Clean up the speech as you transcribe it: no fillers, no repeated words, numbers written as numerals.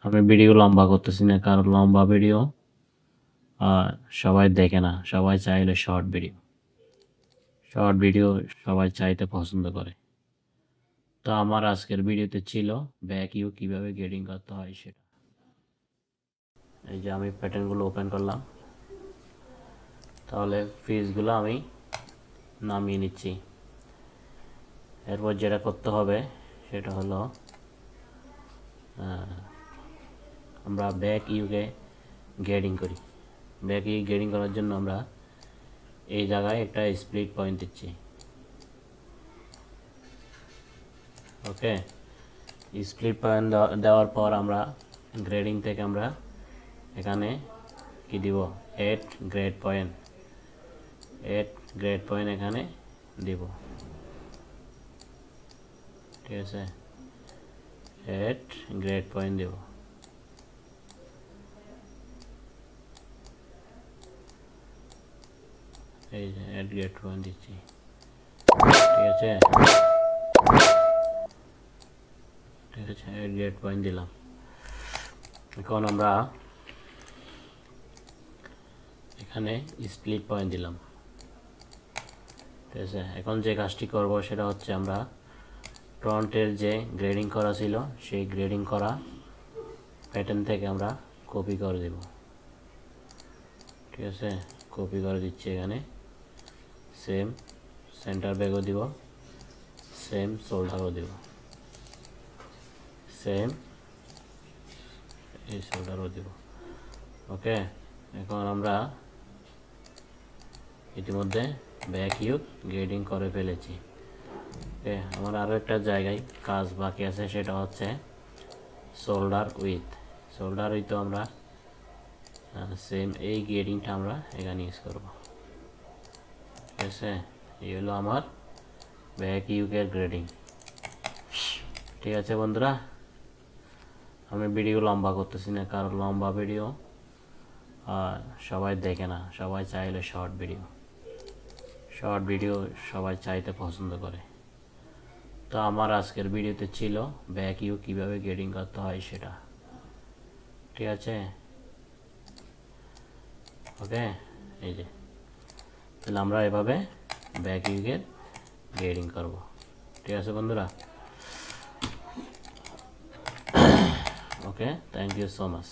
আমি ভিডিও লম্বা করতেছি না, কারণ লম্বা ভিডিও সবাই দেখে না। সবাই চাইলে শর্ট ভিডিও সবাই চাইতে পছন্দ করে। তো আমার আজকের ভিডিওতে ছিল ব্যাক ইউ কীভাবে গ্রেডিং করতে হয় সেটা। এই যে আমি প্যাটার্নগুলো ওপেন করলাম, তাহলে ফিজগুলো আমি নামিয়ে নিচ্ছি। এরপর যেটা করতে হবে সেটা হলো আমরা ব্যাক ইউকে গ্রেডিং করি। ব্যাক ইউ গ্রেডিং করার জন্য আমরা এই জায়গায় একটা স্প্লিট পয়েন্ট দিচ্ছি। ওকে, স্প্লিট পয়েন্ট দেওয়ার পর আমরা গ্রেডিং থেকে আমরা এখানে কি দিব, এড গ্রেড পয়েন্ট এখানে দিব। ঠিক আছে, এড গ্রেড পয়েন্ট দেব। এই যে এড গ্রেড পয়েন্ট দিচ্ছি। ঠিক আছে, এড গ্রেড পয়েন্ট দিলাম। এখন আমরা এখানে স্প্লিট পয়েন্ট দিলাম। ঠিক আছে, এখন যে কাজটি করব সেটা হচ্ছে আমরা ফ্রন্টের যে গ্রেডিং করা ছিল সেই গ্রেডিং করা প্যাটার্ন থেকে আমরা কপি করে দেব। ঠিক আছে, কপি করে দিচ্ছি। এখানে সেম সেন্টার ব্যাগও দিব, সেম শোল্ডারও দিব, সেম এই শোল্ডারও দিব। ওকে, এখন আমরা ইতিমধ্যে ব্যাক ইউ গ্রেডিং করে ফেলেছি। ওকে, আমার আরও একটা জায়গায় কাজ বাকি আছে, সেটা হচ্ছে শোল্ডার উইথ আমরা সেম এই গ্রেডিংটা আমরা এখানে ইউজ করব। ঠিক আছে, এই হলো আমার ব্যাক ইউকের গ্রেডিং। ঠিক আছে বন্ধুরা, আমি ভিডিও লম্বা করতেছি না, কারণ লম্বা ভিডিও সবাই দেখে না। সবাই চাইলে শর্ট ভিডিও সবাই চাইতে পছন্দ করে। তো আমার আজকের ভিডিওতে ছিল ব্যাক ইউ কীভাবে গ্রেডিং করতে হয় সেটা। ঠিক আছে, ওকে, এই যে তাহলে আমরা এভাবে ব্যাক ইউকের গ্রেডিং করব। ঠিক আছে বন্ধুরা, ওকে, থ্যাংক ইউ সো মাচ।